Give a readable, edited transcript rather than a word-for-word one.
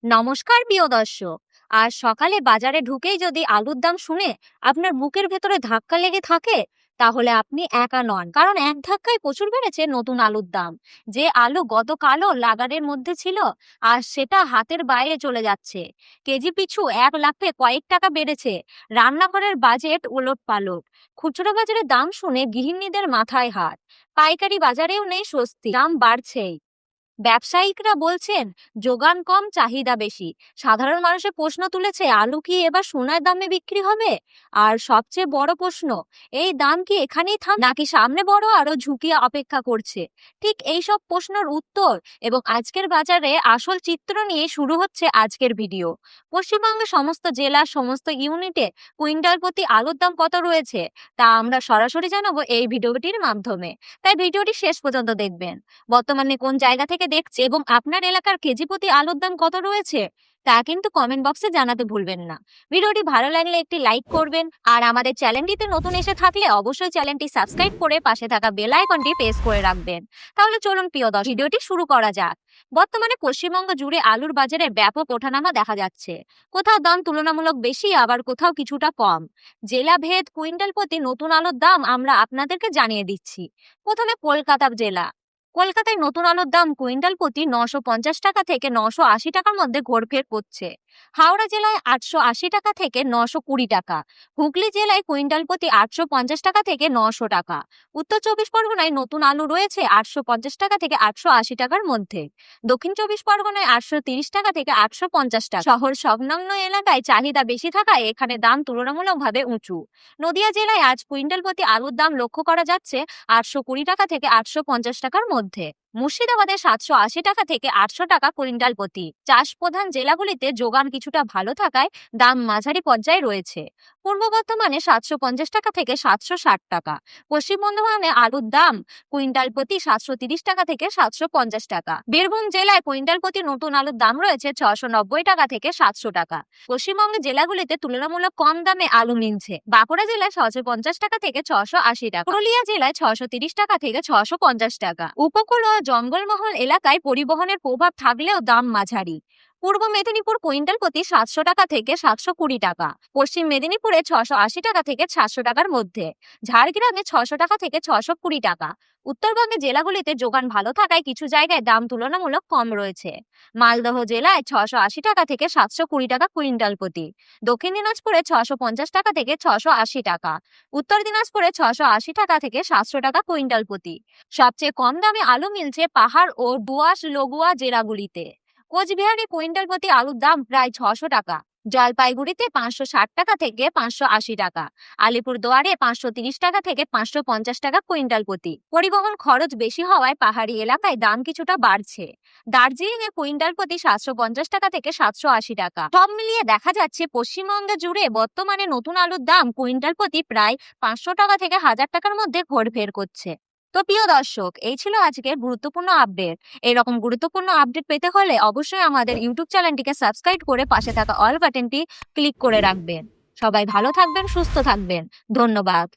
নমস্কার প্রিয় দর্শক। আজ সকালে বাজারে ঢুকেই যদি আলুর দাম শুনে আপনার বুকের ভেতরে ধাক্কা লেগে থাকে, তাহলে আপনি একা নন। কারণ এক ধাক্কায় প্রচুর বেড়েছে নতুন আলুর দাম। যে আলু গতকালও লাগারের মধ্যে ছিল, আর সেটা হাতের বাইরে চলে যাচ্ছে। কেজি পিছু 1 লাখে কয়েক টাকা বেড়েছে। রান্নাঘরের বাজেট ওলটপালট। খুচরো বাজারের দাম শুনে গৃহিণীদের মাথায় হাত। পাইকারি বাজারেও নেই স্বস্তি, দাম বাড়ছেই। ব্যবসায়িকরা বলছেন যোগান কম, চাহিদা বেশি। সাধারণ মানুষের প্রশ্ন তুলেছে, আলু কি এবার সোনার দামে বিক্রি হবে? আর সবচেয়ে বড় প্রশ্ন, এই দাম কি এখানেই থাম, নাকি সামনে বড় আরো ঝুঁকি অপেক্ষা করছে? ঠিক এই সব প্রশ্নের উত্তর এবং আজকের বাজারে আসল চিত্র নিয়ে শুরু হচ্ছে আজকের ভিডিও। পশ্চিমবঙ্গের সমস্ত জেলা, সমস্ত ইউনিটে কুইন্টাল প্রতি আলুর দাম কত রয়েছে তা আমরা সরাসরি জানাবো এই ভিডিওটির মাধ্যমে। তাই ভিডিওটি শেষ পর্যন্ত দেখবেন। বর্তমানে কোন জায়গা থেকে দেখছে এবং আপনার এলাকার কেজি প্রতি আলুর দাম কত রয়েছে তা কিন্তু কমেন্ট বক্সে জানাতে ভুলবেন না। ভিডিওটি ভালো লাগলে একটি লাইক করবেন, আর আমাদের চ্যানেলটিতে নতুন এসে থাকলে অবশ্যই চ্যানেলটি সাবস্ক্রাইব করে পাশে থাকা বেল আইকনটি প্রেস করে রাখবেন। তাহলে চলুন প্রিয় দর্শক, ভিডিওটি শুরু করা যাক। বর্তমানে পশ্চিমবঙ্গ জুড়ে আলুর বাজারে ব্যাপক ওঠানামা দেখা যাচ্ছে। কোথাও দাম তুলনামূলক বেশি, আবার কোথাও কিছুটা কম। জেলা ভেদ কুইন্টাল প্রতি নতুন আলুর দাম আমরা আপনাদেরকে জানিয়ে দিচ্ছি। প্রথমে কলকাতা জেলা। কলকাতায় নতুন আলুর দাম কুইন্টাল প্রতি 950 টাকা থেকে 980 টাকার মধ্যে ঘোরফের করছে। হাওড়া জেলায় 880 টাকা থেকে 920 টাকা। হুগলি জেলায় কুইন্টাল প্রতি 850 টাকা থেকে 900 টাকা। উত্তর চব্বিশ পরগনায় নতুন আলু রয়েছে 850 টাকা থেকে 880 টাকার মধ্যে। দক্ষিণ চব্বিশ পরগনায় 830 টাকা থেকে 850 টাকা। শহর সংলগ্ন এলাকায় চাহিদা বেশি থাকায় এখানে দাম তুলনামূলকভাবে উঁচু। নদিয়া জেলায় আজ কুইন্টাল প্রতি আলুর দাম লক্ষ্য করা যাচ্ছে 820 টাকা থেকে 850 টাকার মধ্যে। মুর্শিদাবাদে 780 টাকা থেকে 800 টাকা কুইন্টাল প্রতি। চাষ প্রধান জেলাগুলিতে যোগান কিছুটা ভালো থাকায় দাম মাঝারি পর্যায়ে রয়েছে। পূর্ব বর্ধমানে 750 টাকা থেকে 760 টাকা। পশ্চিম বর্ধমানে আলুর দাম কুইন্টাল প্রতি 730 টাকা থেকে 750 টাকা। বীরভূম জেলায় কুইন্টাল প্রতি নতুন আলুর দাম রয়েছে 690 টাকা থেকে 700 টাকা। পশ্চিমবঙ্গের জেলাগুলিতে তুলনামূলক কম দামে আলু মিলছে। বাঁকুড়া জেলায় 650 টাকা থেকে 680 টাকা। পুরুলিয়া জেলায় 630 টাকা থেকে 650 টাকা। উপকূল ও জঙ্গলমহল এলাকায় পরিবহনের প্রভাব থাকলেও দাম মাঝারি। পূর্ব মেদিনীপুর কুইন্টাল প্রতি 700 টাকা থেকে 720 টাকা। পশ্চিম মেদিনীপুরে 680 টাকা থেকে 700 টাকার মধ্যে। ঝাড়গ্রামে 600 টাকা থেকে 620 টাকা। উত্তরবঙ্গের জেলাগুলিতে যোগান ভালো থাকায় কিছু জায়গায় দাম তুলনামূলক কম রয়েছে। মালদহ জেলায় 680 টাকা থেকে 720 টাকা কুইন্টাল প্রতি। দক্ষিণ দিনাজপুরে 650 টাকা থেকে 680 টাকা। উত্তর দিনাজপুরে 680 টাকা থেকে 700 টাকা কুইন্টাল প্রতি। সবচেয়ে কম দামে আলু মিলছে পাহাড় ও ডুয়ার্স লগোয়া জেলাগুলিতে। কোচবিহারে কুইন্টাল প্রতি আলুর দাম প্রায় 600 টাকা। জলপাইগুড়িতে 560 টাকা থেকে 580 টাকা। আলিপুরদুয়ারে 530 টাকা থেকে 550 টাকা কুইন্টাল প্রতি। পরিবহন খরচ বেশি হওয়ায় পাহাড়ি এলাকায় দাম কিছুটা বাড়ছে। দার্জিলিং এ কুইন্টাল প্রতি 750 টাকা থেকে 780 টাকা। সব মিলিয়ে দেখা যাচ্ছে পশ্চিমবঙ্গ জুড়ে বর্তমানে নতুন আলুর দাম কুইন্টাল প্রতি প্রায় 500 টাকা থেকে 1000 টাকার মধ্যে ঘোরফের করছে। তো প্রিয় দর্শক, এই ছিল আজকের গুরুত্বপূর্ণ আপডেট। এরকম গুরুত্বপূর্ণ আপডেট পেতে হলে অবশ্যই আমাদের ইউটিউব চ্যানেলটিকে সাবস্ক্রাইব করে পাশে থাকা অল বাটনটি ক্লিক করে রাখবেন। সবাই ভালো থাকবেন, সুস্থ থাকবেন। ধন্যবাদ।